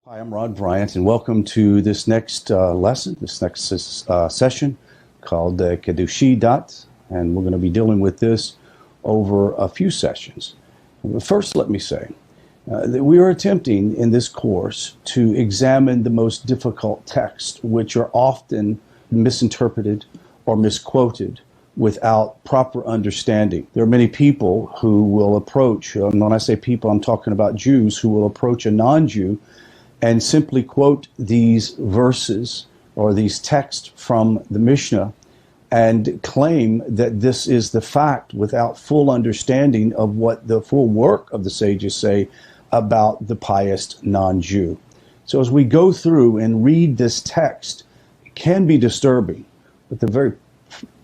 Hi, I'm Rod Bryant, and welcome to this next lesson, this next session called Kedushi Dot, and we're going to be dealing with this over a few sessions. First, let me say that we are attempting in this course to examine the most difficult texts, which are often misinterpreted or misquoted without proper understanding. There are many people who will approach, and when I say people, I'm talking about Jews, who will approach a non-Jew and simply quote these verses or these texts from the Mishnah and claim that this is the fact without full understanding of what the full work of the sages say about the pious non-Jew. So as we go through and read this text, it can be disturbing, but the very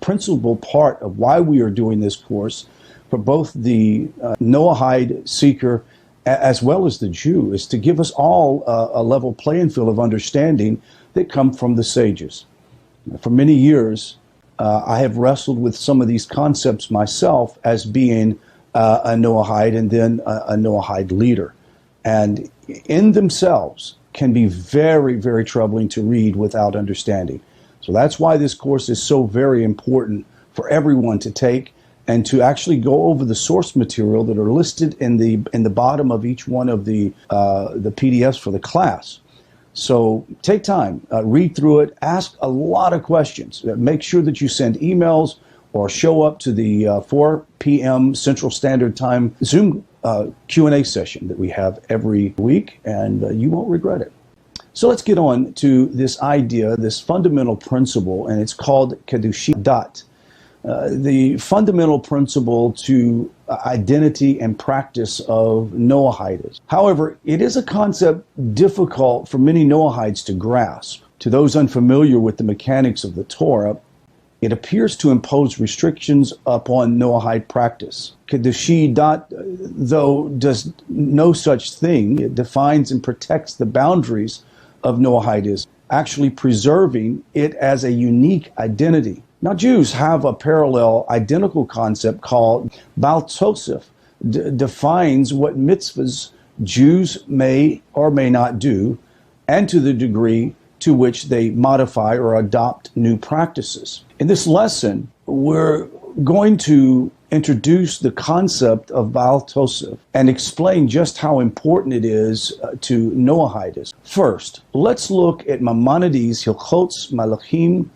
principal part of why we are doing this course for both the Noahide seeker as well as the Jew is to give us all a level playing field of understanding that come from the sages. For many years, I have wrestled with some of these concepts myself as being a Noahide and then a Noahide leader. And in themselves can be very, very troubling to read without understanding. So that's why this course is so very important for everyone to take and to actually go over the source material that are listed in the bottom of each one of the PDFs for the class. So take time, read through it, ask a lot of questions. Make sure that you send emails or show up to the 4 p.m. Central Standard Time Zoom Q&A session that we have every week, and you won't regret it. So let's get on to this idea, this fundamental principle, and it's called Kedushi Dot. The fundamental principle to identity and practice of Noahides. However, it is a concept difficult for many Noahides to grasp. To those unfamiliar with the mechanics of the Torah, it appears to impose restrictions upon Noahide practice. Kedushi Dot, though, does no such thing. It defines and protects the boundaries of Noahidism, actually preserving it as a unique identity. Now, Jews have a parallel, identical concept called Baal Tosef, defines what mitzvahs Jews may or may not do, and to the degree to which they modify or adopt new practices. In this lesson, we're going to introduce the concept of Baal Tosef and explain just how important it is to Noahides. First, let's look at Maimonides Hilchot Malachim,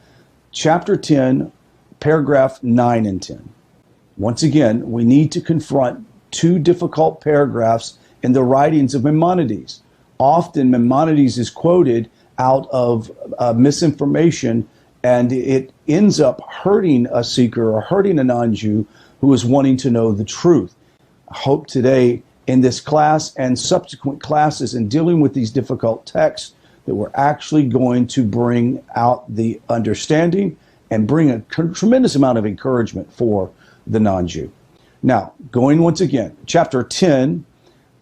Chapter 10, paragraph 9 and 10. Once again, we need to confront two difficult paragraphs in the writings of Maimonides. Often, Maimonides is quoted out of misinformation, and it ends up hurting a seeker or hurting a non-Jew who is wanting to know the truth. I hope today in this class and subsequent classes in dealing with these difficult texts that we're actually going to bring out the understanding and bring a tremendous amount of encouragement for the non-Jew. Now, going once again, chapter 10,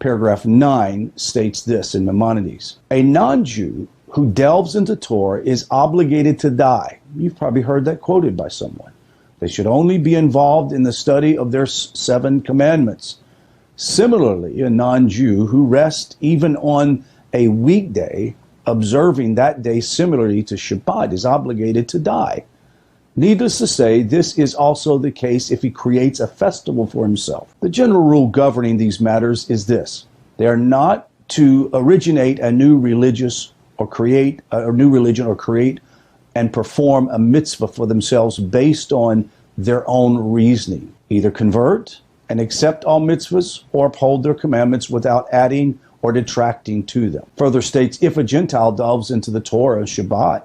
paragraph 9 states this in Maimonides. A non-Jew who delves into Torah is obligated to die. You've probably heard that quoted by someone. They should only be involved in the study of their 7 commandments. Similarly, a non-Jew who rests even on a weekday, observing that day similarly to Shabbat, is obligated to die. Needless to say, this is also the case if he creates a festival for himself. The general rule governing these matters is this: they are not to originate a new religious or create a new religion or create and perform a mitzvah for themselves based on their own reasoning. Either convert and accept all mitzvahs or uphold their commandments without adding or detracting to them. Further states, if a Gentile delves into the Torah, Shabbat,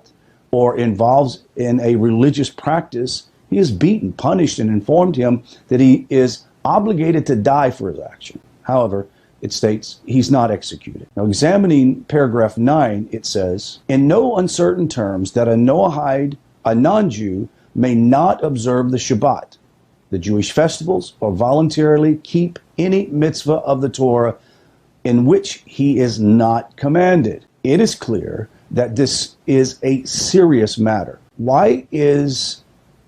or involves in a religious practice, he is beaten, punished, and informed him that he is obligated to die for his action. However, it states he's not executed. Now, examining paragraph 9, it says, in no uncertain terms that a Noahide, a non-Jew, may not observe the Shabbat, the Jewish festivals, or voluntarily keep any mitzvah of the Torah in which he is not commanded. It is clear that this is a serious matter. Why is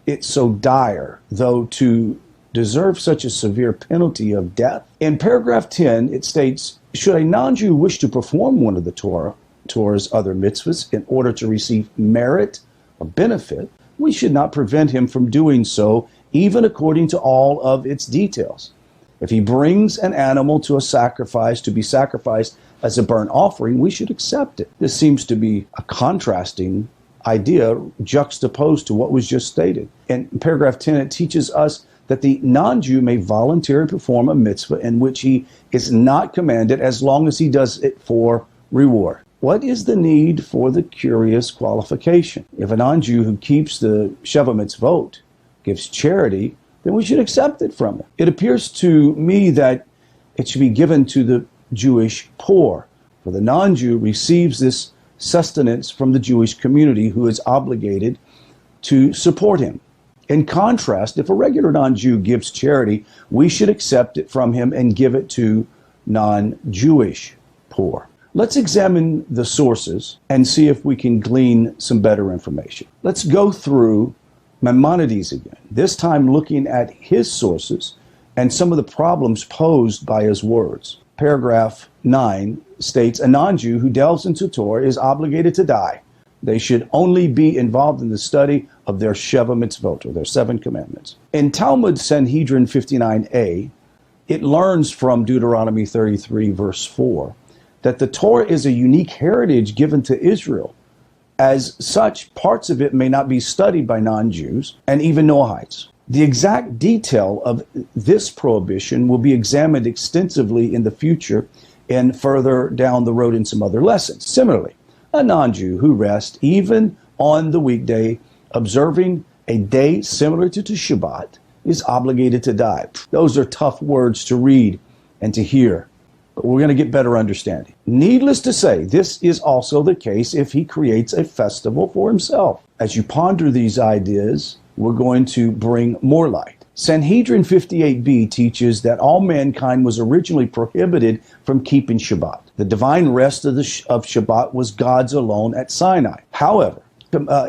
it so dire, though, to deserve such a severe penalty of death? In paragraph 10, it states, Should a non-Jew wish to perform one of the Torah's other mitzvahs in order to receive merit or benefit, we should not prevent him from doing so, even according to all of its details. If he brings an animal to be sacrificed as a burnt offering, we should accept it. This seems to be a contrasting idea juxtaposed to what was just stated. In paragraph 10, it teaches us that the non-Jew may voluntarily perform a mitzvah in which he is not commanded as long as he does it for reward. What is the need for the curious qualification? If a non-Jew who keeps the Sheva mitzvot gives charity, then we should accept it from him. It appears to me that it should be given to the Jewish poor, for the non-Jew receives this sustenance from the Jewish community who is obligated to support him. In contrast, if a regular non-Jew gives charity, we should accept it from him and give it to non-Jewish poor. Let's examine the sources and see if we can glean some better information. Let's go through Maimonides again, this time looking at his sources and some of the problems posed by his words. Paragraph 9 states, a non-Jew who delves into Torah is obligated to die. They should only be involved in the study of their Sheva mitzvot, or their 7 commandments. In Talmud Sanhedrin 59a, it learns from Deuteronomy 33, verse 4, that the Torah is a unique heritage given to Israel. As such, parts of it may not be studied by non-Jews and even Noahides. The exact detail of this prohibition will be examined extensively in the future and further down the road in some other lessons. Similarly, a non-Jew who rests even on the weekday, observing a day similar to Shabbat, is obligated to die. Those are tough words to read and to hear, but we're going to get better understanding. Needless to say, this is also the case if he creates a festival for himself. As you ponder these ideas, we're going to bring more light. Sanhedrin 58b teaches that all mankind was originally prohibited from keeping Shabbat. The divine rest of Shabbat was God's alone at Sinai. However,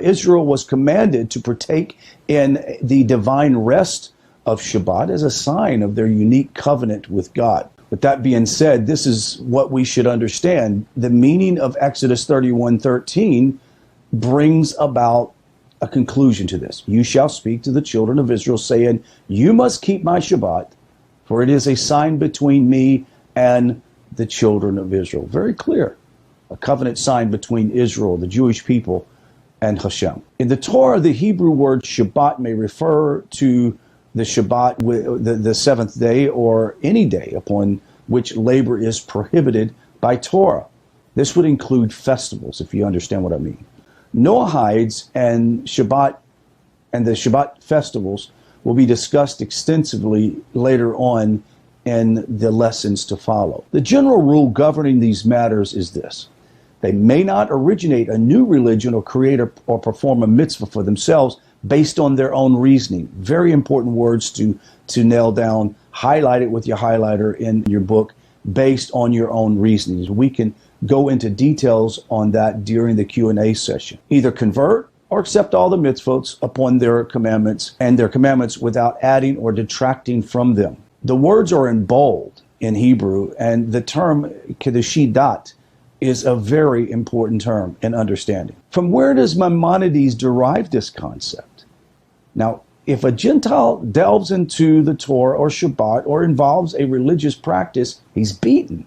Israel was commanded to partake in the divine rest of Shabbat as a sign of their unique covenant with God. With that being said, this is what we should understand. The meaning of Exodus 31:13 brings about a conclusion to this. You shall speak to the children of Israel, saying, you must keep my Shabbat, for it is a sign between me and the children of Israel. Very clear. A covenant sign between Israel, the Jewish people, and Hashem. In the Torah, the Hebrew word Shabbat may refer to the Shabbat, the seventh day, or any day upon which labor is prohibited by Torah. This would include festivals, if you understand what I mean. Noahides and Shabbat and the Shabbat festivals will be discussed extensively later on in the lessons to follow. The general rule governing these matters is this: they may not originate a new religion or create or perform a mitzvah for themselves based on their own reasoning. Very important words to nail down. Highlight it with your highlighter in your book, based on your own reasonings. We can go into details on that during the Q&A session. Either convert or accept all the mitzvot upon their commandments without adding or detracting from them. The words are in bold in Hebrew, and the term Kedushi dat is a very important term in understanding. From where does Maimonides derive this concept? Now, if a Gentile delves into the Torah or Shabbat or involves a religious practice, he's beaten,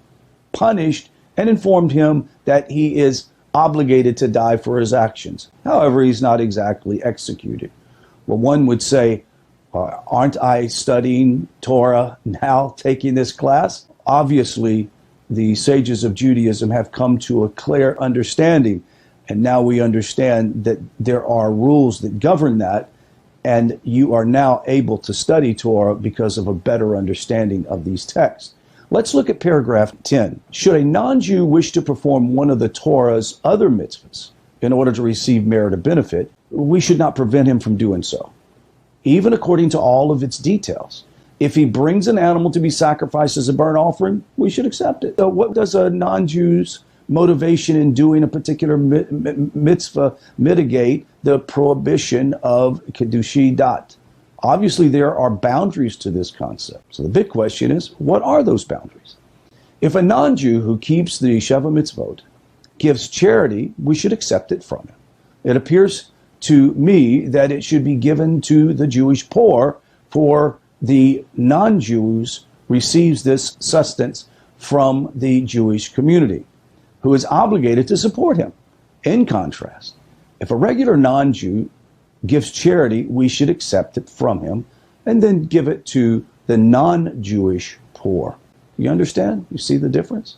punished, and informed him that he is obligated to die for his actions. However, he's not exactly executed. Well, one would say, aren't I studying Torah now, taking this class? Obviously, the sages of Judaism have come to a clear understanding, and now we understand that there are rules that govern that, and you are now able to study Torah because of a better understanding of these texts. Let's look at paragraph 10. Should a non-Jew wish to perform one of the Torah's other mitzvahs in order to receive merit or benefit, we should not prevent him from doing so, even according to all of its details. If he brings an animal to be sacrificed as a burnt offering, we should accept it. So what does a non-Jew's motivation in doing a particular mitzvah mitigate the prohibition of Kedushi dat? Obviously, there are boundaries to this concept. So the big question is, what are those boundaries? If a non-Jew who keeps the Sheva mitzvot gives charity, we should accept it from him. It appears to me that it should be given to the Jewish poor, for the non-Jews receives this sustenance from the Jewish community, who is obligated to support him. In contrast, if a regular non-Jew gives charity, we should accept it from him and then give it to the non-Jewish poor. You understand? You see the difference?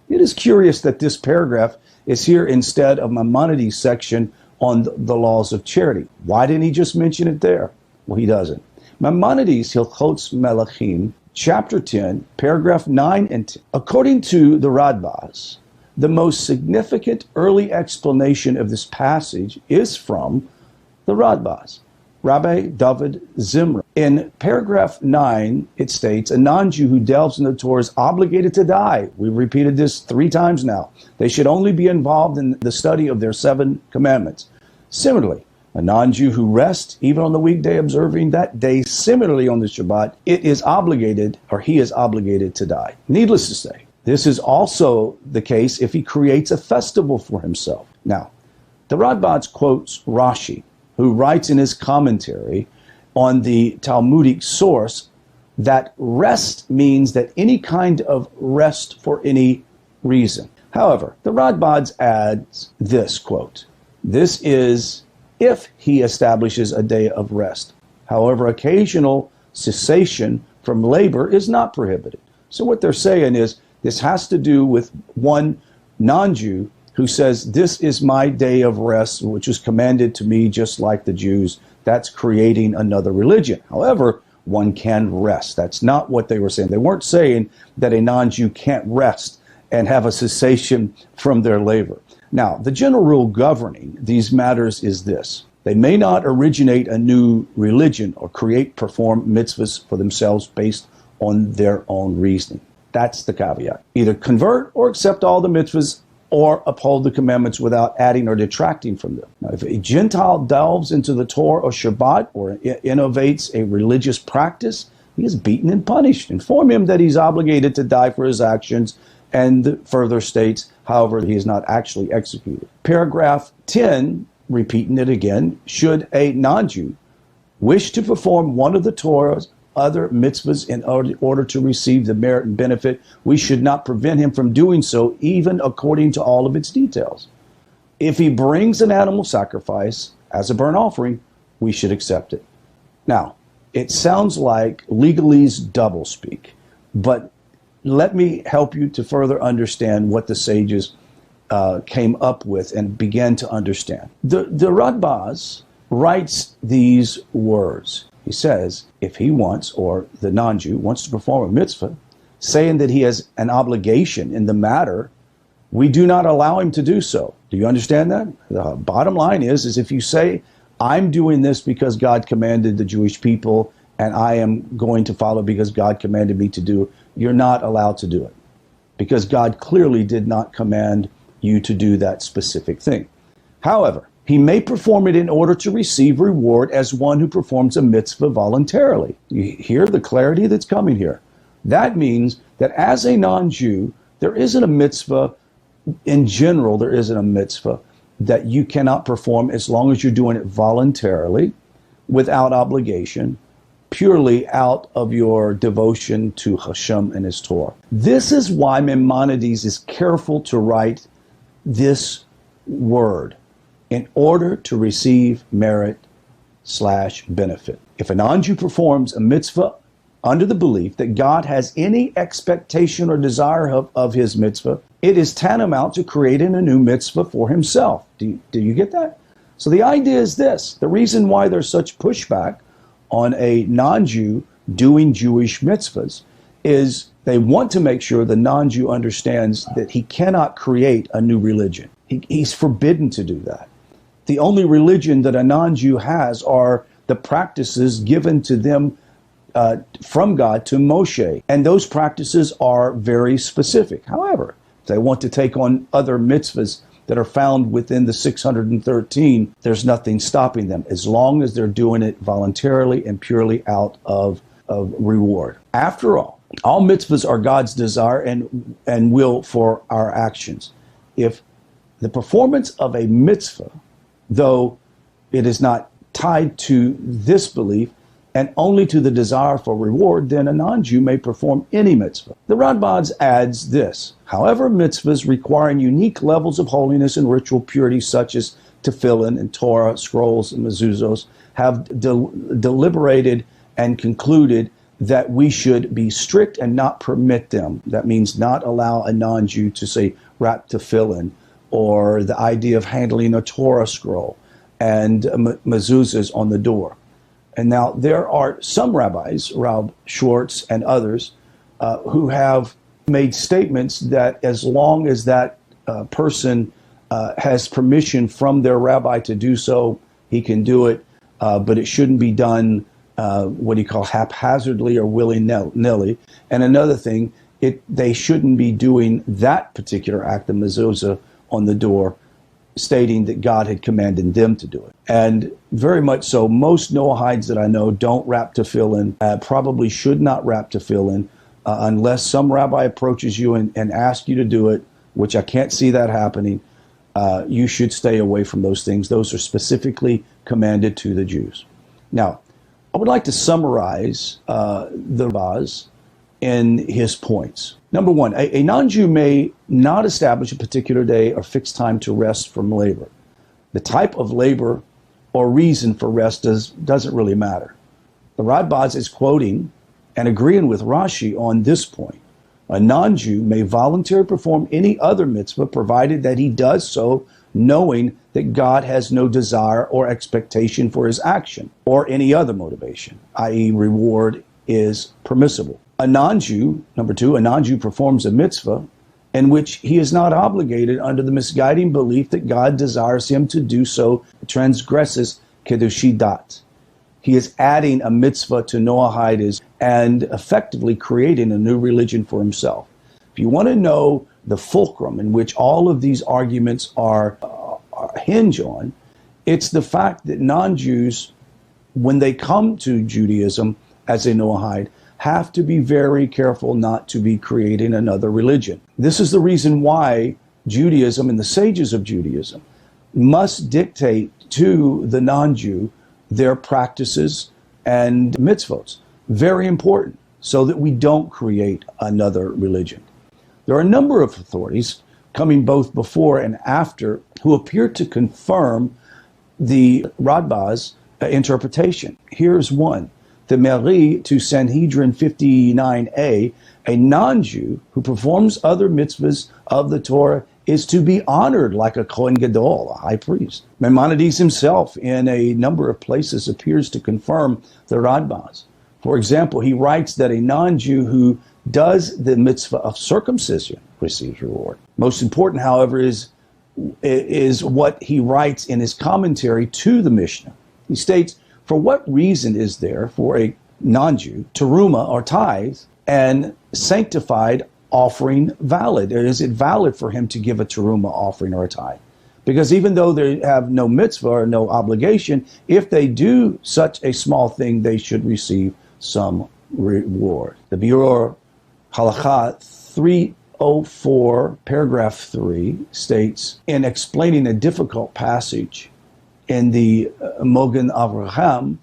It is curious that this paragraph is here instead of Maimonides' section on the laws of charity. Why didn't he just mention it there? Well, he doesn't. Maimonides, Hilchot Melachim, chapter 10, paragraph 9 and 10. According to the Radbas, the most significant early explanation of this passage is from the Radbas, Rabbi David Zimra. In paragraph 9, it states, a non-Jew who delves in the Torah is obligated to die. We've repeated this 3 times now. They should only be involved in the study of their 7 commandments. Similarly, a non-Jew who rests, even on the weekday observing that day, similarly on the Shabbat, he is obligated to die. Needless to say, this is also the case if he creates a festival for himself. Now, the Radbas quotes Rashi, who writes in his commentary on the Talmudic source that rest means that any kind of rest for any reason. However, the Radbas adds this quote, this is if he establishes a day of rest. However, occasional cessation from labor is not prohibited. So what they're saying is this has to do with one non-Jew who says, this is my day of rest, which is commanded to me just like the Jews. That's creating another religion. However, one can rest. That's not what they were saying. They weren't saying that a non-Jew can't rest and have a cessation from their labor. Now, the general rule governing these matters is this. They may not originate a new religion or perform mitzvahs for themselves based on their own reasoning. That's the caveat. Either convert or accept all the mitzvahs or uphold the commandments without adding or detracting from them. Now, if a Gentile delves into the Torah or Shabbat or innovates a religious practice, he is beaten and punished. Inform him that he's obligated to die for his actions, and further states, however, he is not actually executed. Paragraph 10, repeating it again, should a non-Jew wish to perform one of the Torah's other mitzvahs in order to receive the merit and benefit, we should not prevent him from doing so, even according to all of its details. If he brings an animal sacrifice as a burnt offering, we should accept it. Now, it sounds like legalese doublespeak, but let me help you to further understand what the sages came up with and began to understand. The Radbas writes these words. He says, if he wants, or the non-Jew wants to perform a mitzvah, saying that he has an obligation in the matter, we do not allow him to do so. Do you understand that? The bottom line is if you say, I'm doing this because God commanded the Jewish people, and I am going to follow because God commanded me to do it, you're not allowed to do it. Because God clearly did not command you to do that specific thing. However, he may perform it in order to receive reward as one who performs a mitzvah voluntarily. You hear the clarity that's coming here. That means that as a non-Jew, there isn't a mitzvah, in general, there isn't a mitzvah that you cannot perform as long as you're doing it voluntarily, without obligation, purely out of your devotion to Hashem and His Torah. This is why Maimonides is careful to write this word, in order to receive merit/benefit. If a non-Jew performs a mitzvah under the belief that God has any expectation or desire of his mitzvah, it is tantamount to creating a new mitzvah for himself. Do you get that? So the idea is this. The reason why there's such pushback on a non-Jew doing Jewish mitzvahs is they want to make sure the non-Jew understands that he cannot create a new religion. He's forbidden to do that. The only religion that a non-Jew has are the practices given to them from God to Moshe. And those practices are very specific. However, if they want to take on other mitzvahs that are found within the 613, there's nothing stopping them, as long as they're doing it voluntarily and purely out of reward. After all, All mitzvahs are God's desire and will for our actions. If the performance of a mitzvah, though it is not tied to this belief and only to the desire for reward, then a non-Jew may perform any mitzvah. The Radbas adds this: however, mitzvahs requiring unique levels of holiness and ritual purity, such as tefillin and Torah, scrolls, and mezuzos, have deliberated and concluded that we should be strict and not permit them. That means not allow a non-Jew to, say, wrap tefillin, or the idea of handling a Torah scroll and mezuzahs on the door. And now there are some rabbis, Rav Schwartz and others, who have made statements that as long as that person has permission from their rabbi to do so, he can do it, but it shouldn't be done what do you call haphazardly or willy-nilly. And another thing, they shouldn't be doing that particular act of mezuzah on the door, stating that God had commanded them to do it. And very much so, most Noahides that I know don't wrap tefillin, probably should not wrap tefillin, unless some rabbi approaches you and asks you to do it, which I can't see that happening. You should stay away from those things. Those are specifically commanded to the Jews. Now, I would like to summarize the Radbas in his points. Number one, a non-Jew may not establish a particular day or fixed time to rest from labor. The type of labor or reason for rest doesn't really matter. The Radbas is quoting and agreeing with Rashi on this point. A non-Jew may voluntarily perform any other mitzvah provided that he does so knowing that God has no desire or expectation for his action or any other motivation, i.e. reward is permissible. A non-Jew, number two, a non-Jew performs a mitzvah in which he is not obligated under the misguiding belief that God desires him to do so, transgresses Kedushi dat. He is adding a mitzvah to Noahides and effectively creating a new religion for himself. If you want to know the fulcrum in which all of these arguments are hinge on, it's the fact that non-Jews, when they come to Judaism as a Noahide, have to be very careful not to be creating another religion. This is the reason why Judaism and the sages of Judaism must dictate to the non-Jew their practices and mitzvot. Very important, so that we don't create another religion. There are a number of authorities coming both before and after who appear to confirm the Radbas interpretation. Here's one. The Meri to Sanhedrin 59a, a non-Jew who performs other mitzvahs of the Torah is to be honored like a Kohen Gadol, a high priest. Maimonides himself, in a number of places, appears to confirm the Radbas. For example, he writes that a non-Jew who does the mitzvah of circumcision receives reward. Most important, however, is what he writes in his commentary to the Mishnah. He states, for what reason is there for a non-Jew teruma or tithe and sanctified offering valid? Or is it valid for him to give a teruma offering or a tithe? Because even though they have no mitzvah or no obligation, if they do such a small thing, they should receive some reward. The Biur Halakha 304, paragraph 3, states, in explaining a difficult passage in the Mogen Avraham,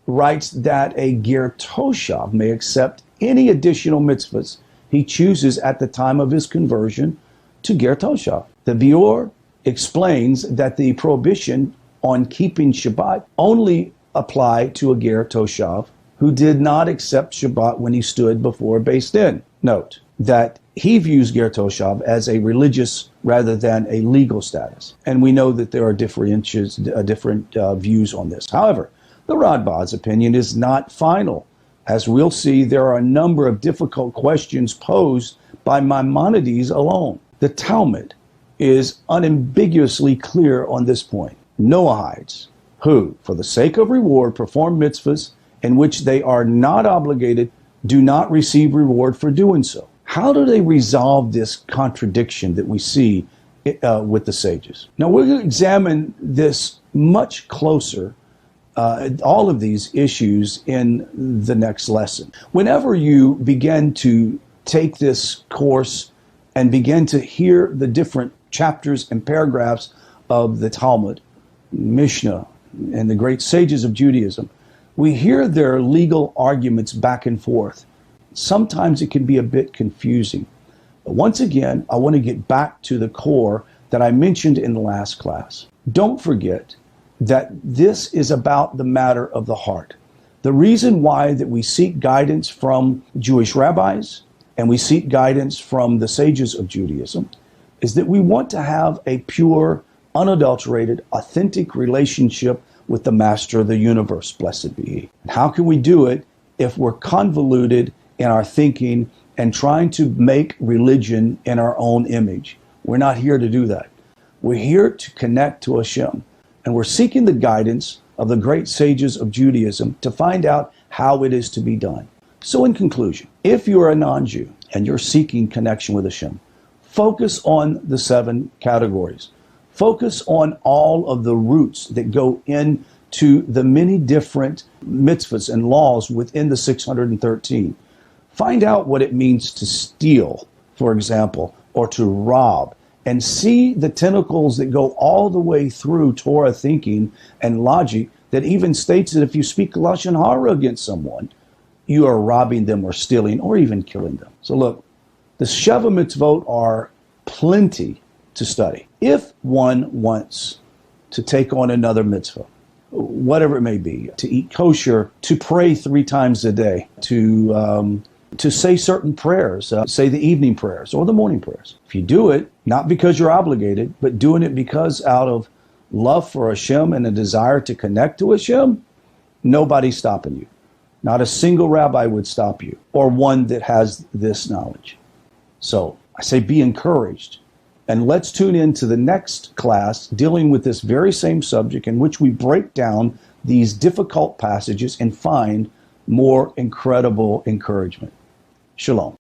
writes that a Ger Toshav may accept any additional mitzvahs he chooses at the time of his conversion to Ger Toshav. The Biur explains that the prohibition on keeping Shabbat only applied to a Ger Toshav who did not accept Shabbat when he stood before Beis Din. Note that he views Ger Toshav as a religious rather than a legal status. And we know that there are different views on this. However, the Radbas' opinion is not final. As we'll see, there are a number of difficult questions posed by Maimonides alone. The Talmud is unambiguously clear on this point. Noahides, who, for the sake of reward, perform mitzvahs in which they are not obligated, do not receive reward for doing so. How do they resolve this contradiction that we see with the sages? Now, we're going to examine this much closer all of these issues in the next lesson. Whenever you begin to take this course and begin to hear the different chapters and paragraphs of the Talmud, Mishnah, and the great sages of Judaism, we hear their legal arguments back and forth. Sometimes it can be a bit confusing. But once again, I want to get back to the core that I mentioned in the last class. Don't forget that this is about the matter of the heart. The reason why that we seek guidance from Jewish rabbis and we seek guidance from the sages of Judaism is that we want to have a pure, unadulterated, authentic relationship with the Master of the universe, blessed be He. And how can we do it if we're convoluted in our thinking and trying to make religion in our own image? We're not here to do that. We're here to connect to Hashem. And we're seeking the guidance of the great sages of Judaism to find out how it is to be done. So in conclusion, if you're a non-Jew and you're seeking connection with Hashem, focus on the 7 categories. Focus on all of the roots that go into the many different mitzvahs and laws within the 613. Find out what it means to steal, for example, or to rob, and see the tentacles that go all the way through Torah thinking and logic that even states that if you speak Lashon Hara against someone, you are robbing them or stealing or even killing them. So look, the Sheva mitzvot are plenty to study. If one wants to take on another mitzvah, whatever it may be, to eat kosher, to pray 3 times a day, to say certain prayers, say the evening prayers or the morning prayers. If you do it, not because you're obligated, but doing it because out of love for Hashem and a desire to connect to Hashem, nobody's stopping you. Not a single rabbi would stop you, or one that has this knowledge. So I say be encouraged. And let's tune in to the next class dealing with this very same subject in which we break down these difficult passages and find more incredible encouragement. Shalom.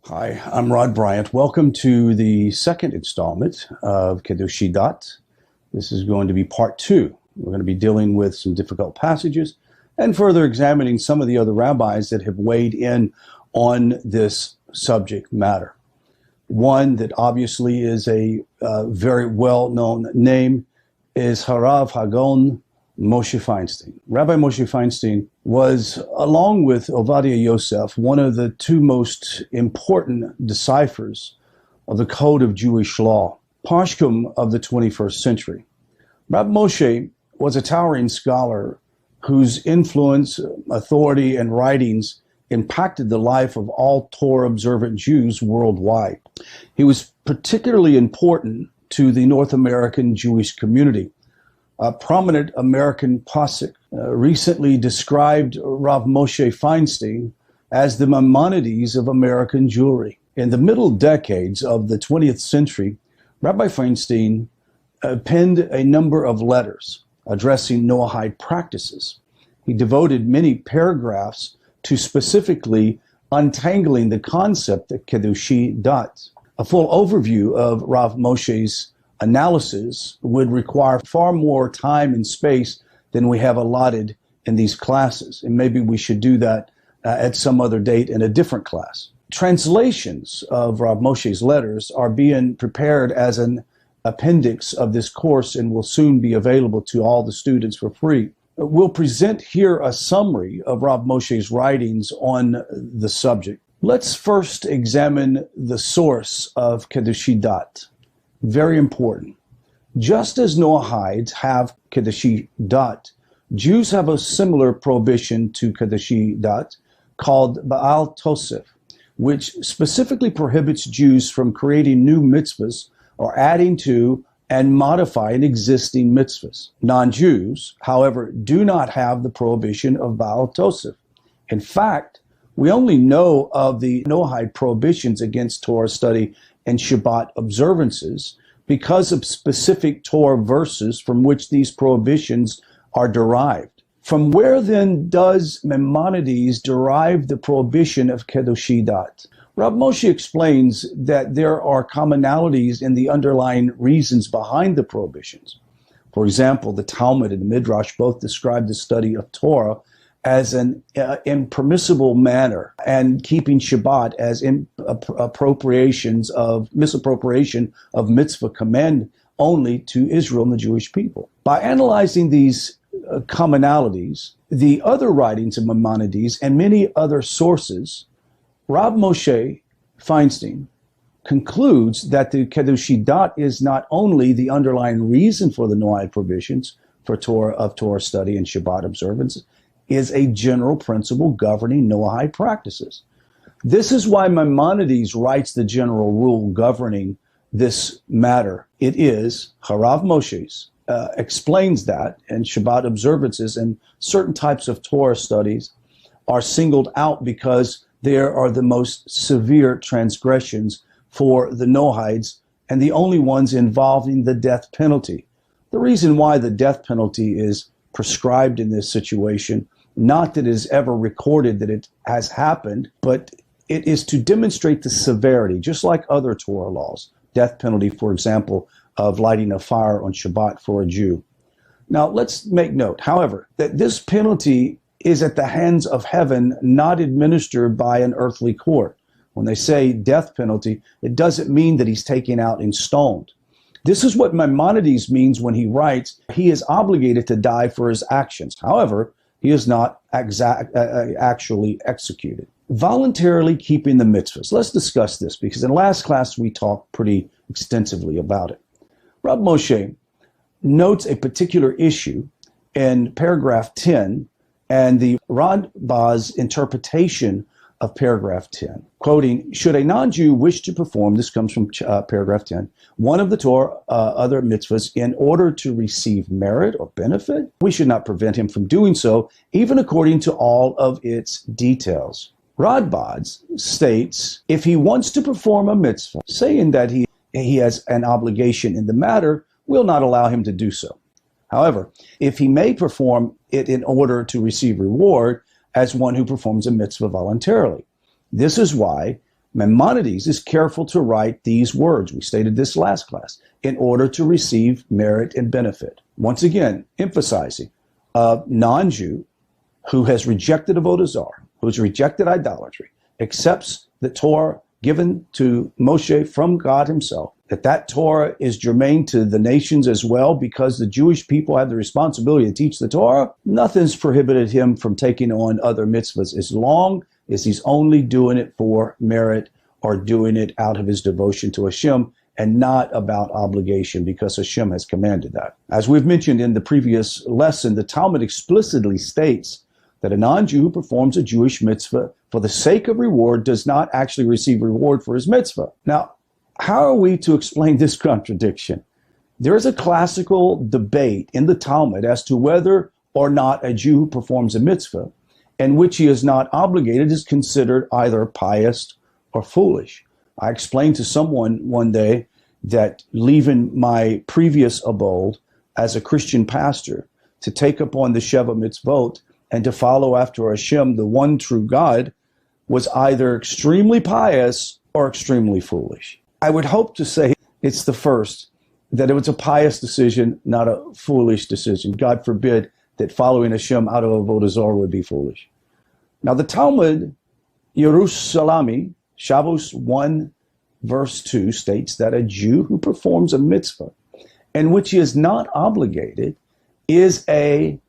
Hi, I'm Rod Bryant. Welcome to the second installment of Kedushi. This is going to be part 2. We're going to be dealing with some difficult passages and further examining some of the other rabbis that have weighed in on this subject matter. One that obviously is a very well-known name is Harav Hagon Moshe Feinstein. Rabbi Moshe Feinstein was, along with Ovadia Yosef, one of the 2 most important deciphers of the code of Jewish law, Pashkum of the 21st century. Rabbi Moshe was a towering scholar whose influence, authority, and writings impacted the life of all Torah-observant Jews worldwide. He was particularly important to the North American Jewish community. A prominent American posek recently described Rav Moshe Feinstein as the Maimonides of American Jewry. In the middle decades of the 20th century, Rabbi Feinstein penned a number of letters addressing Noahide practices. He devoted many paragraphs to specifically untangling the concept of Kedushi. A full overview of Rav Moshe's analysis would require far more time and space than we have allotted in these classes. And maybe we should do that at some other date in a different class. Translations of Rav Moshe's letters are being prepared as an appendix of this course and will soon be available to all the students for free. We'll present here a summary of Rav Moshe's writings on the subject. Let's first examine the source of Kedushi. Very important. Just as Noahides have Kedushi, Jews have a similar prohibition to Kedushi called Baal Tosef, which specifically prohibits Jews from creating new mitzvahs or adding to and modifying existing mitzvahs. Non-Jews, however, do not have the prohibition of Baal Tosef. In fact, we only know of the Noahide prohibitions against Torah study and Shabbat observances because of specific Torah verses from which these prohibitions are derived. From where then does Maimonides derive the prohibition of Kedushi? Rav Moshe explains that there are commonalities in the underlying reasons behind the prohibitions. For example, the Talmud and the Midrash both describe the study of Torah as an impermissible manner, and keeping Shabbat as misappropriation of mitzvah command only to Israel and the Jewish people. By analyzing these commonalities, the other writings of Maimonides, and many other sources, Rav Moshe Feinstein concludes that the Kedushi dot is not only the underlying reason for the Noahide provisions for Torah study and Shabbat observance, is a general principle governing Noahide practices. This is why Maimonides writes the general rule governing this matter. It is Rav Moshe's explains that, and Shabbat observances and certain types of Torah studies are singled out because there are the most severe transgressions for the Noahides and the only ones involving the death penalty. The reason why the death penalty is prescribed in this situation, not that it is ever recorded that it has happened, but it is to demonstrate the severity, just like other Torah laws. Death penalty, for example, of lighting a fire on Shabbat for a Jew. Now, let's make note, however, that this penalty is at the hands of heaven, not administered by an earthly court. When they say death penalty, it doesn't mean that he's taken out and stoned. This is what Maimonides means when he writes, he is obligated to die for his actions. However, he is not actually executed. Voluntarily keeping the mitzvahs. Let's discuss this, because in last class we talked pretty extensively about it. Rav Moshe notes a particular issue in paragraph 10 and the Radbas interpretation of paragraph 10. Quoting, should a non-Jew wish to perform, this comes from paragraph 10, one of the Torah other mitzvahs in order to receive merit or benefit, we should not prevent him from doing so, even according to all of its details. Radbas states, if he wants to perform a mitzvah, saying that he has an obligation in the matter, will not allow him to do so. However, if he may perform it in order to receive reward, as one who performs a mitzvah voluntarily. This is why Maimonides is careful to write these words. We stated this last class, in order to receive merit and benefit. Once again, emphasizing a non-Jew who has rejected avodah zarah, who has rejected idolatry, accepts the Torah given to Moshe from God himself, that Torah is germane to the nations as well, because the Jewish people have the responsibility to teach the Torah. Nothing's prohibited him from taking on other mitzvahs as long as he's only doing it for merit or doing it out of his devotion to Hashem and not about obligation, because Hashem has commanded that. As we've mentioned in the previous lesson, the Talmud explicitly states that a non-Jew who performs a Jewish mitzvah for the sake of reward does not actually receive reward for his mitzvah. Now, how are we to explain this contradiction? There is a classical debate in the Talmud as to whether or not a Jew who performs a mitzvah in which he is not obligated is considered either pious or foolish. I explained to someone one day that leaving my previous abode as a Christian pastor to take upon the Sheva mitzvot and to follow after Hashem, the one true God, was either extremely pious or extremely foolish. I would hope to say it's the first, that it was a pious decision, not a foolish decision. God forbid that following Hashem out of avodah zarah would be foolish. Now the Talmud, Yerushalmi, Shabbos 1, verse 2, states that a Jew who performs a mitzvah in which he is not obligated is a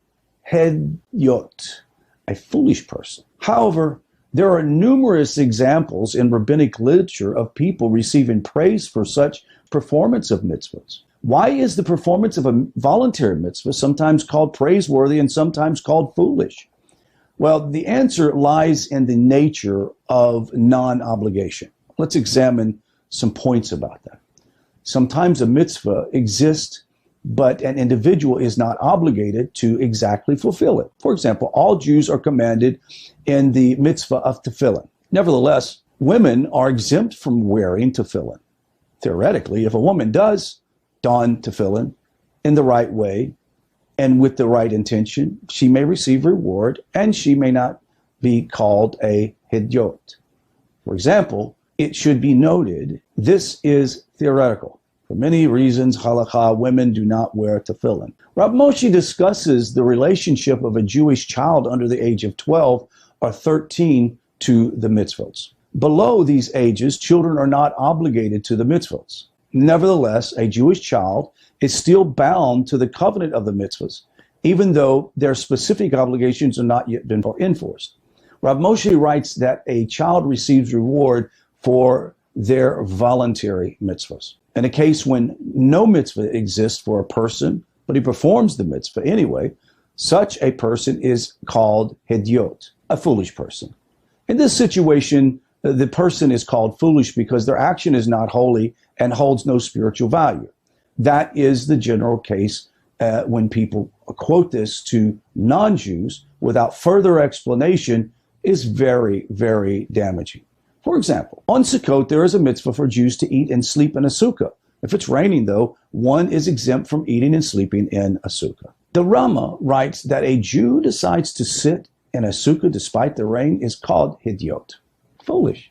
Hedyot, a foolish person. However, there are numerous examples in rabbinic literature of people receiving praise for such performance of mitzvahs. Why is the performance of a voluntary mitzvah sometimes called praiseworthy and sometimes called foolish? Well, the answer lies in the nature of non-obligation. Let's examine some points about that. Sometimes a mitzvah exists, but an individual is not obligated to exactly fulfill it. For example, all Jews are commanded in the mitzvah of tefillin. Nevertheless, women are exempt from wearing tefillin. Theoretically, if a woman does don tefillin in the right way and with the right intention, she may receive reward and she may not be called a Hedyot. For example, it should be noted, this is theoretical. For many reasons, halakha, women do not wear tefillin. Rav Moshe discusses the relationship of a Jewish child under the age of 12 or 13 to the mitzvot. Below these ages, children are not obligated to the mitzvot. Nevertheless, a Jewish child is still bound to the covenant of the mitzvahs, even though their specific obligations have not yet been enforced. Rav Moshe writes that a child receives reward for their voluntary mitzvahs. In a case when no mitzvah exists for a person, but he performs the mitzvah anyway, such a person is called Hedyot, a foolish person. In this situation, the person is called foolish because their action is not holy and holds no spiritual value. That is the general case when people quote this to non-Jews without further explanation is very, very damaging. For example, on Sukkot, there is a mitzvah for Jews to eat and sleep in a sukkah. If it's raining, though, one is exempt from eating and sleeping in a sukkah. The Rama writes that a Jew decides to sit in a sukkah despite the rain is called Hedyot, foolish.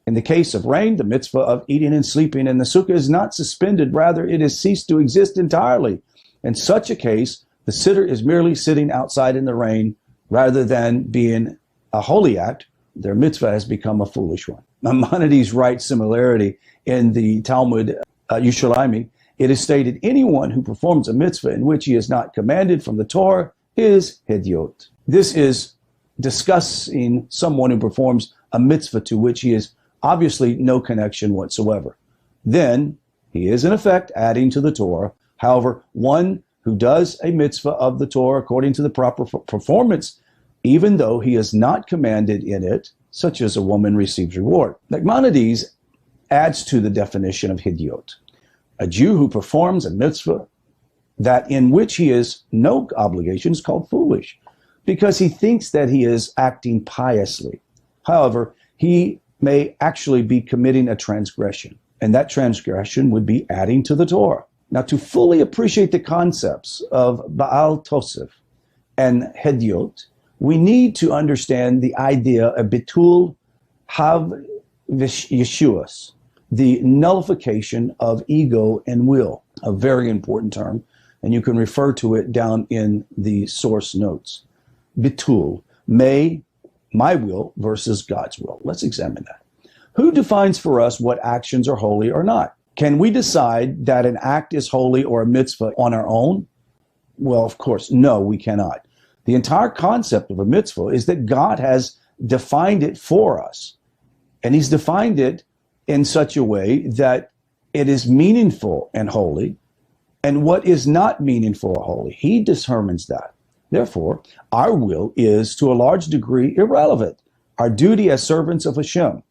In the case of rain, the mitzvah of eating and sleeping in the sukkah is not suspended. Rather, it has ceased to exist entirely. In such a case, the sitter is merely sitting outside in the rain rather than being a holy act. Their mitzvah has become a foolish one. Maimonides writes similarity in the Talmud Yerushalmi. It is stated, anyone who performs a mitzvah in which he is not commanded from the Torah is Hedyot. This is discussing someone who performs a mitzvah to which he is obviously no connection whatsoever. Then he is in effect adding to the Torah. However, one who does a mitzvah of the Torah according to the proper performance, even though he is not commanded in it, such as a woman receives reward. Maimonides adds to the definition of Hedyot, a Jew who performs a mitzvah that in which he has no obligation is called foolish, because he thinks that he is acting piously. However, he may actually be committing a transgression, and that transgression would be adding to the Torah. Now, to fully appreciate the concepts of Baal Tosef and Hedyot, we need to understand the idea of Bitul Hav Yeshuas, the nullification of ego and will, a very important term, and you can refer to it down in the source notes. Bitul, my will versus God's will. Let's examine that. Who defines for us what actions are holy or not? Can we decide that an act is holy or a mitzvah on our own? Well, of course, no, we cannot. The entire concept of a mitzvah is that God has defined it for us. And he's defined it in such a way that it is meaningful and holy, and what is not meaningful or holy. He determines that. Therefore, our will is to a large degree irrelevant. Our duty as servants of Hashem.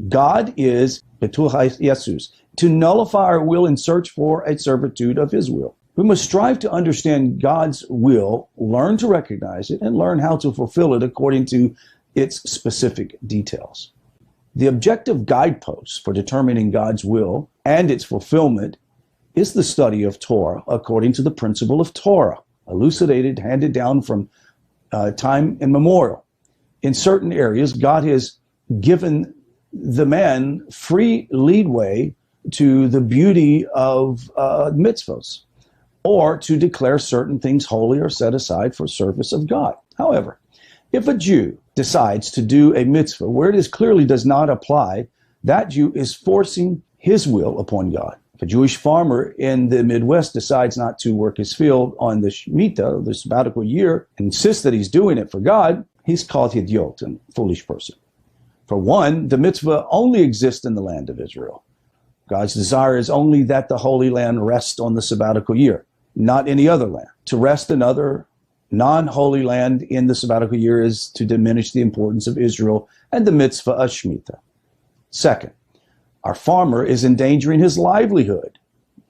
God is Betul HaYesus, to nullify our will and search for a servitude of his will. We must strive to understand God's will, learn to recognize it, and learn how to fulfill it according to its specific details. The objective guidepost for determining God's will and its fulfillment is the study of Torah according to the principle of Torah, elucidated, handed down from time immemorial. In certain areas, God has given the man free leadway to the beauty of mitzvos, or to declare certain things holy or set aside for service of God. However, if a Jew decides to do a mitzvah where it clearly does not apply, that Jew is forcing his will upon God. If a Jewish farmer in the Midwest decides not to work his field on the Shemitah, the sabbatical year, and insists that he's doing it for God, he's called Hedyot, a foolish person. For one, the mitzvah only exists in the land of Israel. God's desire is only that the Holy Land rest on the sabbatical year, not any other land. To rest another non-holy land in the sabbatical year is to diminish the importance of Israel and the mitzvah of Shemitah. Second, our farmer is endangering his livelihood,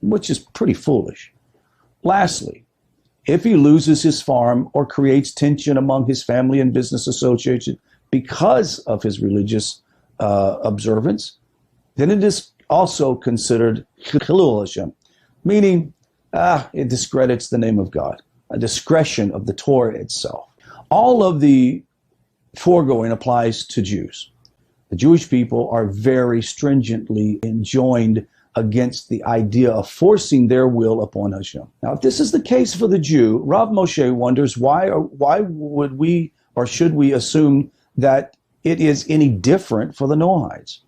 which is pretty foolish. Lastly, if he loses his farm or creates tension among his family and business associations because of his religious observance, then it is also considered Chilul Hashem, meaning it discredits the name of God, a discretion of the Torah itself. All of the foregoing applies to Jews. The Jewish people are very stringently enjoined against the idea of forcing their will upon Hashem. Now, if this is the case for the Jew, Rav Moshe wonders why would we or should we assume that it is any different for the Noahides?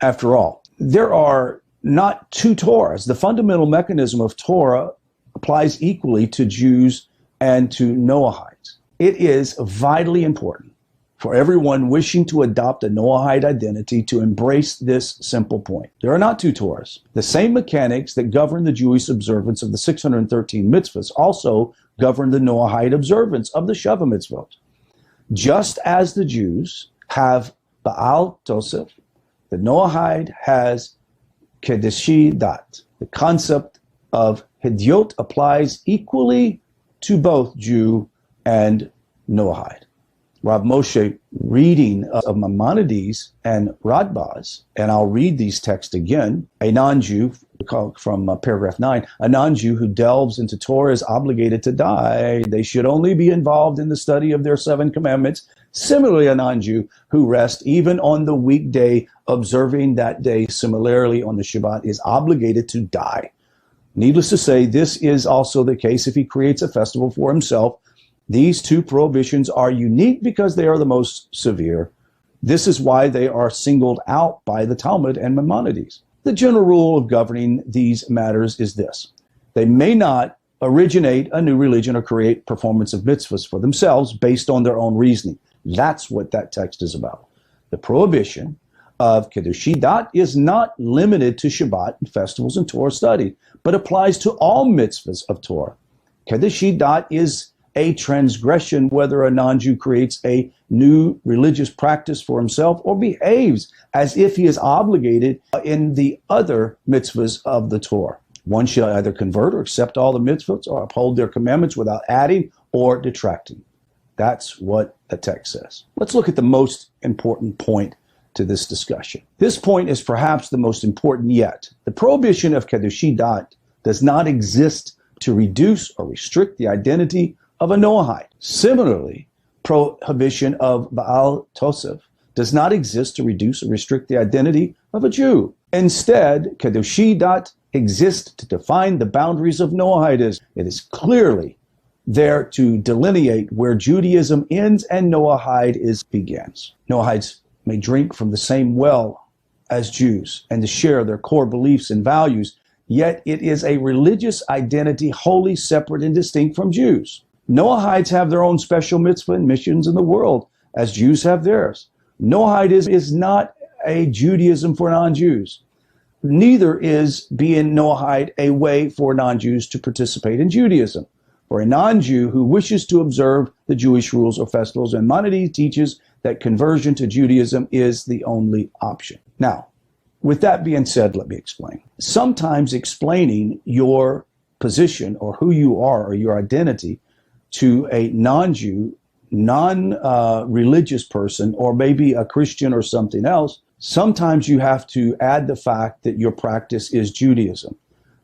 After all, there are not two Torahs. The fundamental mechanism of Torah applies equally to Jews and to Noahides. It is vitally important for everyone wishing to adopt a Noahide identity to embrace this simple point. There are not two Torahs. The same mechanics that govern the Jewish observance of the 613 mitzvahs also govern the Noahide observance of the Sheva mitzvot. Just as the Jews have Baal Tosef, the Noahide has Kedushi Dat. The concept of Hedyot applies equally to both Jew and Noahide. Rav Moshe, reading of Maimonides and Radbas, and I'll read these texts again, a non-Jew, from paragraph 9, a non-Jew who delves into Torah is obligated to die. They should only be involved in the study of their 7 commandments. Similarly, a non-Jew who rests even on the weekday, observing that day, similarly on the Shabbat, is obligated to die. Needless to say, this is also the case if he creates a festival for himself. These two prohibitions are unique because they are the most severe. This is why they are singled out by the Talmud and Maimonides. The general rule of governing these matters is this: they may not originate a new religion or create performance of mitzvahs for themselves based on their own reasoning. That's what that text is about. The prohibition of Kedushi Dat is not limited to Shabbat and festivals and Torah study, but applies to all mitzvahs of Torah. Kedushi Dat is a transgression whether a non-Jew creates a new religious practice for himself or behaves as if he is obligated in the other mitzvahs of the Torah. One should either convert or accept all the mitzvahs or uphold their commandments without adding or detracting. That's what the text says. Let's look at the most important point to this discussion. This point is perhaps the most important yet. The prohibition of Kedushi Dat does not exist to reduce or restrict the identity of a Noahide. Similarly, prohibition of Baal Tosef does not exist to reduce or restrict the identity of a Jew. Instead, Kedushi Dat exists to define the boundaries of Noahidism. It is clearly there to delineate where Judaism ends and Noahide begins. Noahides may drink from the same well as Jews and to share their core beliefs and values, yet it is a religious identity wholly separate and distinct from Jews. Noahides have their own special mitzvah and missions in the world, as Jews have theirs. Noahide is not a Judaism for non-Jews. Neither is being Noahide a way for non-Jews to participate in Judaism. For a non-Jew who wishes to observe the Jewish rules or festivals, and Maimonides teaches that conversion to Judaism is the only option. Now, with that being said, let me explain. Sometimes explaining your position or who you are or your identity to a non-Jew, non-religious person, or maybe a Christian or something else, sometimes you have to add the fact that your practice is Judaism.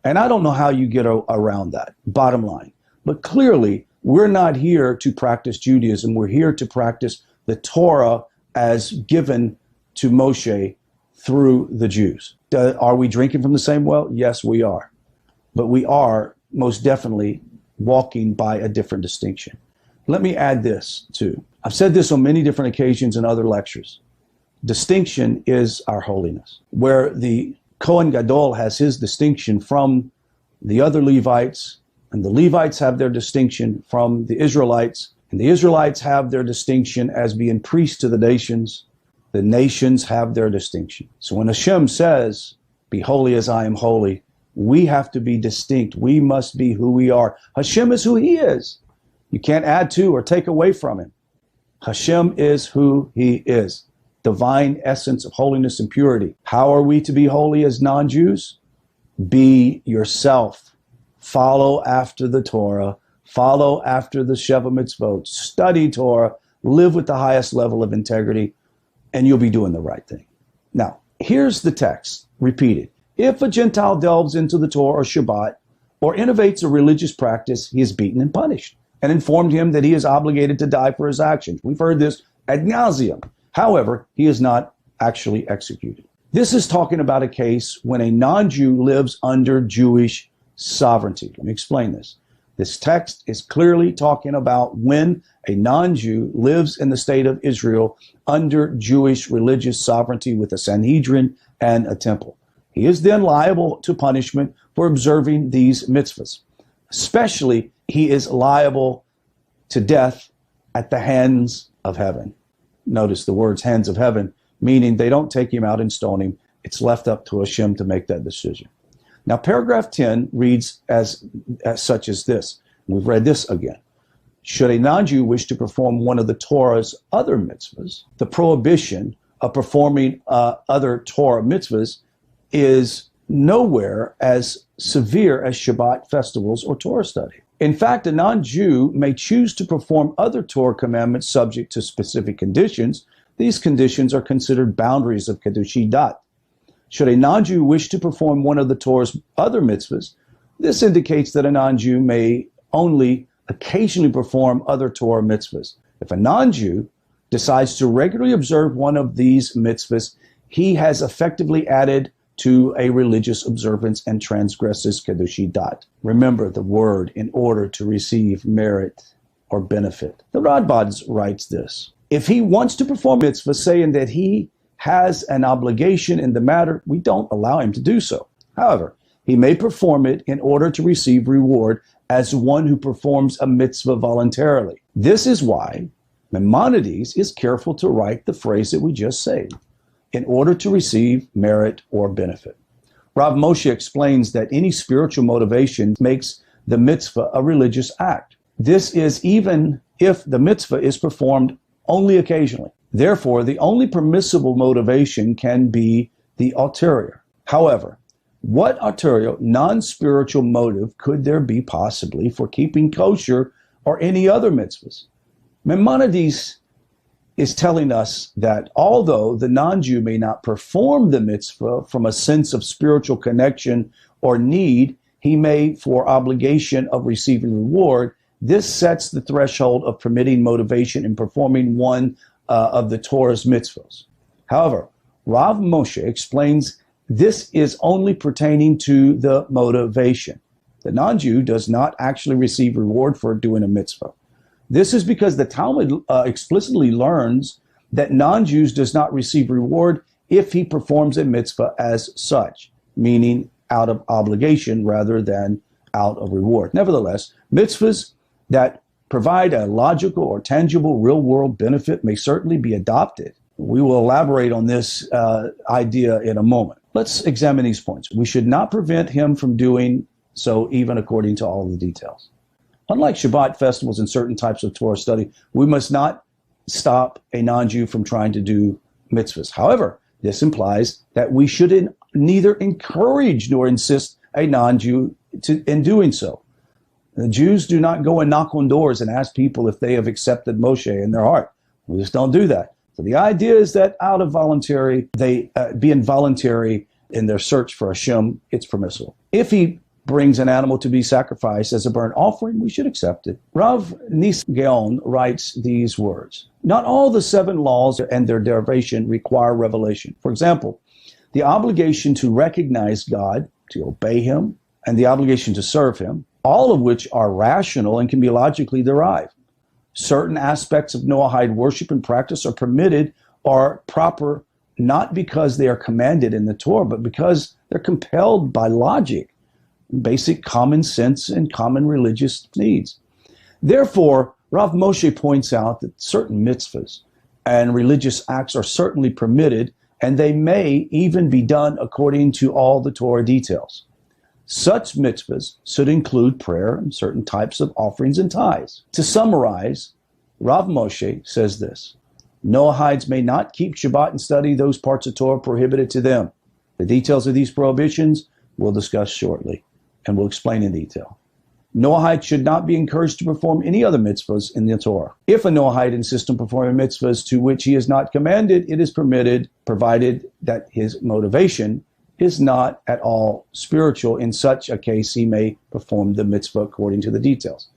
And I don't know how you get around that, bottom line. But clearly, we're not here to practice Judaism. We're here to practice the Torah as given to Moshe through the Jews. Are we drinking from the same well? Yes, we are. But we are most definitely walking by a different distinction. Let me add this too. I've said this on many different occasions in other lectures. Distinction is our holiness. Where the Kohen Gadol has his distinction from the other Levites, and the Levites have their distinction from the Israelites, and the Israelites have their distinction as being priests to the nations have their distinction. So when Hashem says, "Be holy as I am holy," we have to be distinct. We must be who we are. Hashem is who he is. You can't add to or take away from him. Hashem is who he is. Divine essence of holiness and purity. How are we to be holy as non-Jews? Be yourself. Follow after the Torah. Follow after the Sheva mitzvot. Study Torah. Live with the highest level of integrity, and you'll be doing the right thing. Now, here's the text, repeated. If a Gentile delves into the Torah or Shabbat or innovates a religious practice, he is beaten and punished, and informed him that he is obligated to die for his actions. We've heard this ad nauseum. However, he is not actually executed. This is talking about a case when a non-Jew lives under Jewish sovereignty. Let me explain this. This text is clearly talking about when a non-Jew lives in the state of Israel under Jewish religious sovereignty with a Sanhedrin and a temple. He is then liable to punishment for observing these mitzvahs. Especially, he is liable to death at the hands of heaven. Notice the words hands of heaven, meaning they don't take him out and stone him. It's left up to Hashem to make that decision. Now, paragraph 10 reads as such as this. We've read this again. Should a non-Jew wish to perform one of the Torah's other mitzvahs, the prohibition of performing other Torah mitzvahs is nowhere as severe as Shabbat festivals or Torah study. In fact, a non-Jew may choose to perform other Torah commandments subject to specific conditions. These conditions are considered boundaries of Kedushi dat. Should a non-Jew wish to perform one of the Torah's other mitzvahs, this indicates that a non-Jew may only occasionally perform other Torah mitzvahs. If a non-Jew decides to regularly observe one of these mitzvahs, he has effectively added to a religious observance and transgresses Kedushi dat. Remember the word, in order to receive merit or benefit. The Radbas writes this. If he wants to perform mitzvah, saying that he has an obligation in the matter, we don't allow him to do so. However, he may perform it in order to receive reward as one who performs a mitzvah voluntarily. This is why Maimonides is careful to write the phrase that we just said, in order to receive merit or benefit. Rav Moshe explains that any spiritual motivation makes the mitzvah a religious act. This is even if the mitzvah is performed only occasionally. Therefore, the only permissible motivation can be the ulterior. However, what ulterior, non-spiritual motive could there be possibly for keeping kosher or any other mitzvahs? Maimonides is telling us that although the non-Jew may not perform the mitzvah from a sense of spiritual connection or need, he may, for obligation of receiving reward. This sets the threshold of permitting motivation in performing one of the Torah's mitzvahs. However, Rav Moshe explains this is only pertaining to the motivation. The non-Jew does not actually receive reward for doing a mitzvah. This is because the Talmud explicitly learns that non-Jews does not receive reward if he performs a mitzvah as such, meaning out of obligation rather than out of reward. Nevertheless, mitzvahs that provide a logical or tangible real-world benefit may certainly be adopted. We will elaborate on this idea in a moment. Let's examine these points. We should not prevent him from doing so, even according to all the details. Unlike Shabbat festivals and certain types of Torah study, we must not stop a non-Jew from trying to do mitzvahs. However, this implies that we should neither encourage nor insist a non-Jew in doing so. The Jews do not go and knock on doors and ask people if they have accepted Moshe in their heart. We just don't do that. So the idea is that out of voluntary, they be involuntary in their search for Hashem, it's permissible. If he brings an animal to be sacrificed as a burnt offering, we should accept it. Rav Nisgaon writes these words. Not all the 7 laws and their derivation require revelation. For example, the obligation to recognize God, to obey him, and the obligation to serve him, all of which are rational and can be logically derived. Certain aspects of Noahide worship and practice are permitted or proper not because they are commanded in the Torah, but because they're compelled by logic, basic common sense, and common religious needs. Therefore, Rav Moshe points out that certain mitzvahs and religious acts are certainly permitted, and they may even be done according to all the Torah details. Such mitzvahs should include prayer and certain types of offerings and tithes. To summarize, Rav Moshe says this: Noahides may not keep Shabbat and study those parts of Torah prohibited to them. The details of these prohibitions we'll discuss shortly, and we'll explain in detail. Noahide should not be encouraged to perform any other mitzvahs in the Torah. If a Noahide insists on performing mitzvahs to which he is not commanded, it is permitted, provided that his motivation is not at all spiritual. In such a case, he may perform the mitzvah according to the details,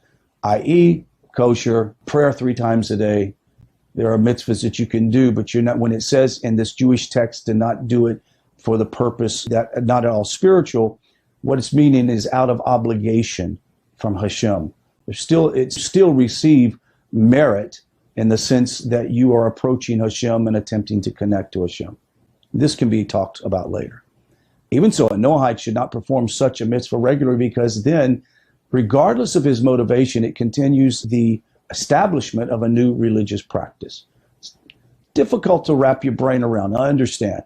i.e., kosher, prayer 3 times a day. There are mitzvahs that you can do, but you're not, when it says in this Jewish text to not do it for the purpose that not at all spiritual. What it's meaning is out of obligation from Hashem. It still receive merit in the sense that you are approaching Hashem and attempting to connect to Hashem. This can be talked about later. Even so, a Noahide should not perform such a mitzvah regularly, because then, regardless of his motivation, it continues the establishment of a new religious practice. It's difficult to wrap your brain around, I understand.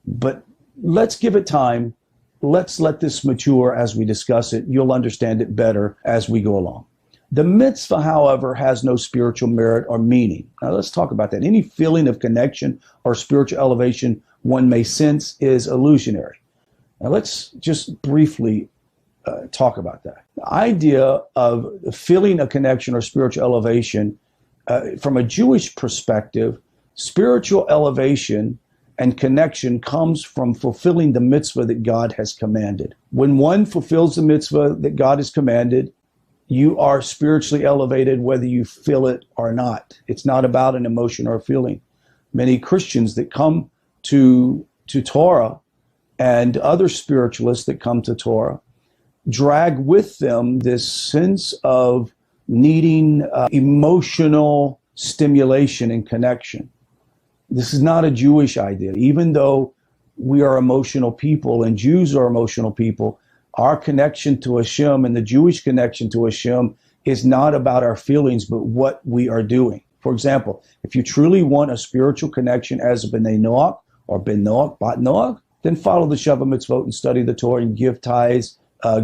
But let's give it time. Let's let this mature as we discuss it. You'll understand it better as we go along. The mitzvah, however, has no spiritual merit or meaning. Now let's talk about that. Any feeling of connection or spiritual elevation one may sense is illusionary. Now let's just briefly talk about that. The idea of feeling a connection or spiritual elevation, from a Jewish perspective, spiritual elevation and connection comes from fulfilling the mitzvah that God has commanded. When one fulfills the mitzvah that God has commanded, you are spiritually elevated whether you feel it or not. It's not about an emotion or a feeling. Many Christians that come to Torah and other spiritualists that come to Torah drag with them this sense of needing emotional stimulation and connection. This is not a Jewish idea. Even though we are emotional people and Jews are emotional people, our connection to Hashem and the Jewish connection to Hashem is not about our feelings, but what we are doing. For example, if you truly want a spiritual connection as a B'nai Noach or Ben Noach, Bat Noach, then follow the Sheva Mitzvot and study the Torah and give tithes,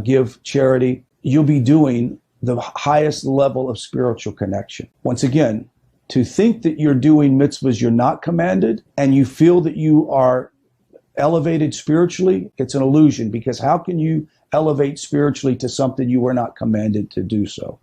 give charity. You'll be doing the highest level of spiritual connection. Once again, to think that you're doing mitzvahs you're not commanded and you feel that you are elevated spiritually, it's an illusion, because how can you elevate spiritually to something you were not commanded to do so?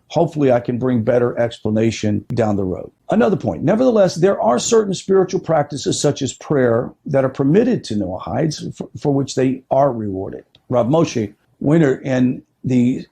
Hopefully I can bring better explanation down the road. Another point, nevertheless, there are certain spiritual practices such as prayer that are permitted to Noahides for which they are rewarded. Rav Moshe Feinstein in the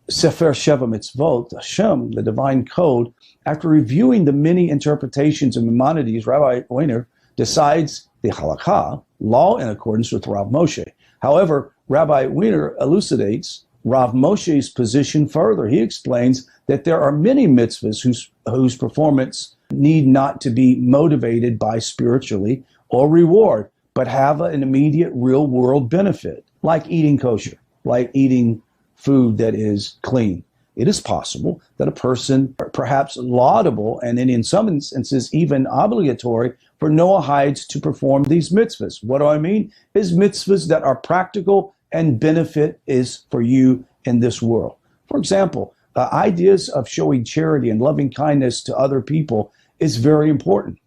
Sefer Sheva Mitzvot, Hashem, the divine code, after reviewing the many interpretations of Maimonides, Rabbi Feinstein decides the halakha, law in accordance with Rav Moshe. However, Rabbi Feinstein elucidates Rav Moshe's position further. He explains that there are many mitzvahs whose performance need not to be motivated by spiritually or reward, but have an immediate real world benefit, like eating kosher, like eating food that is clean. It is possible that a person, perhaps laudable, and in some instances even obligatory, for Noahides to perform these mitzvahs. What do I mean? Is mitzvahs that are practical and benefit is for you in this world. For example, ideas of showing charity and loving kindness to other people is very important,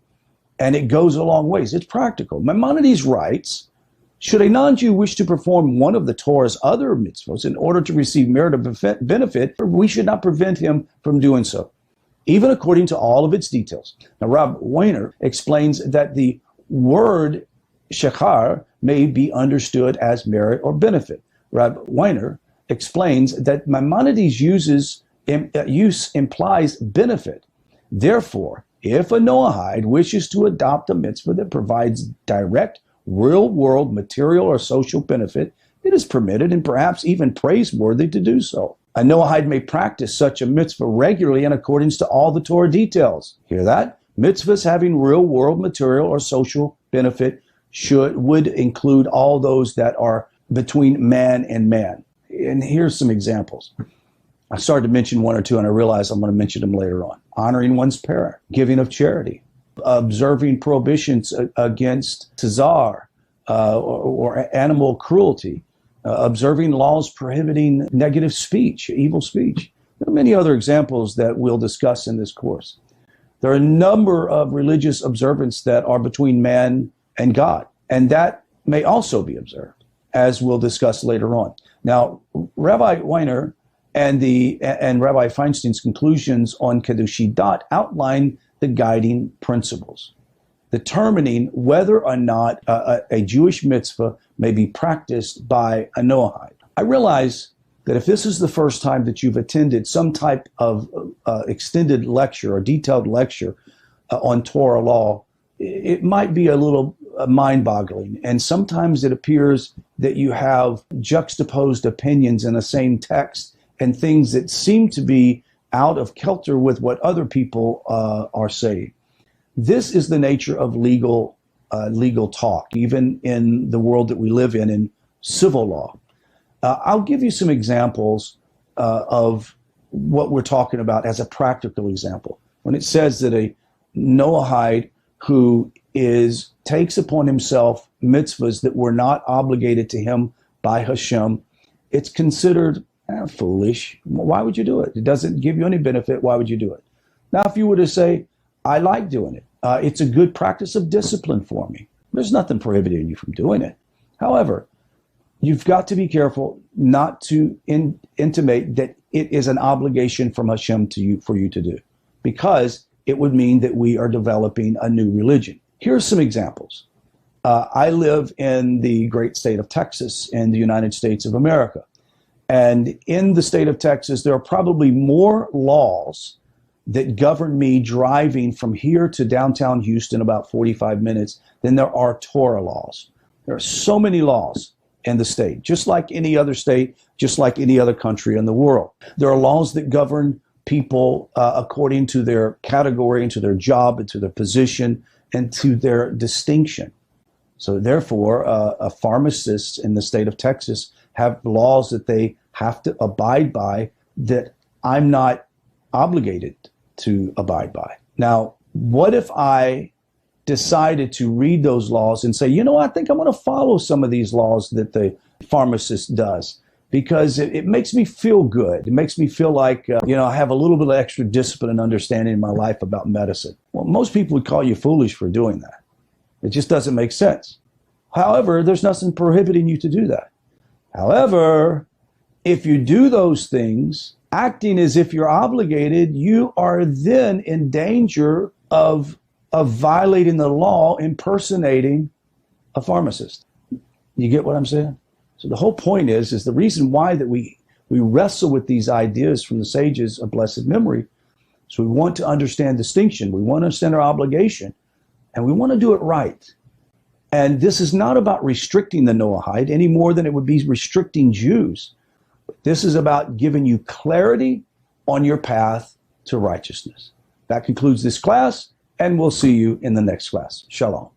and it goes a long ways. It's practical. Maimonides writes, should a non-Jew wish to perform one of the Torah's other mitzvahs in order to receive merit or benefit, we should not prevent him from doing so, even according to all of its details. Now, Rav Feinstein explains that the word shechar may be understood as merit or benefit. Rav Feinstein explains that Maimonides' use implies benefit. Therefore, if a Noahide wishes to adopt a mitzvah that provides direct real-world material or social benefit, it is permitted and perhaps even praiseworthy to do so. A Noahide may practice such a mitzvah regularly in accordance to all the Torah details. Hear that? Mitzvahs having real-world material or social benefit would include all those that are between man and man. And here's some examples. I started to mention one or two, and I realize I'm going to mention them later on. Honoring one's parent, giving of charity, observing prohibitions against tazar or animal cruelty, observing laws prohibiting negative speech, evil speech. There are many other examples that we'll discuss in this course. There are a number of religious observances that are between man and God, and that may also be observed, as we'll discuss later on. Now, Rabbi Feinstein and Rabbi Feinstein's conclusions on Kedushi outline the guiding principles, determining whether or not a Jewish mitzvah may be practiced by a Noahide. I realize that if this is the first time that you've attended some type of extended lecture or detailed lecture on Torah law, it might be a little mind-boggling. And sometimes it appears that you have juxtaposed opinions in the same text and things that seem to be out of kilter with what other people are saying. This is the nature of legal talk, even in the world that we live in civil law. I'll give you some examples of what we're talking about as a practical example. When it says that a Noahide who takes upon himself mitzvahs that were not obligated to him by Hashem, it's considered foolish. Why would you do it? It doesn't give you any benefit. Why would you do it? Now, if you were to say, I like doing it, it's a good practice of discipline for me, there's nothing prohibiting you from doing it. However, you've got to be careful not to intimate that it is an obligation from Hashem to you for you to do, because it would mean that we are developing a new religion. Here are some examples. I live in the great state of Texas in the United States of America. And in the state of Texas, there are probably more laws that govern me driving from here to downtown Houston about 45 minutes than there are Torah laws. There are so many laws in the state, just like any other state, just like any other country in the world. There are laws that govern people according to their category and to their job and to their position and to their distinction. So therefore, pharmacists in the state of Texas have laws that they have to abide by that I'm not obligated to abide by. Now, what if I decided to read those laws and say, I think I'm going to follow some of these laws that the pharmacist does, because it makes me feel good. It makes me feel like, I have a little bit of extra discipline and understanding in my life about medicine. Well, most people would call you foolish for doing that. It just doesn't make sense. However, there's nothing prohibiting you to do that. However, if you do those things, acting as if you're obligated, you are then in danger of violating the law, impersonating a pharmacist. You get what I'm saying? So the whole point is the reason why that we wrestle with these ideas from the sages of blessed memory. So we want to understand distinction. We want to understand our obligation, and we want to do it right. And this is not about restricting the Noahide any more than it would be restricting Jews. This is about giving you clarity on your path to righteousness. That concludes this class, and we'll see you in the next class. Shalom.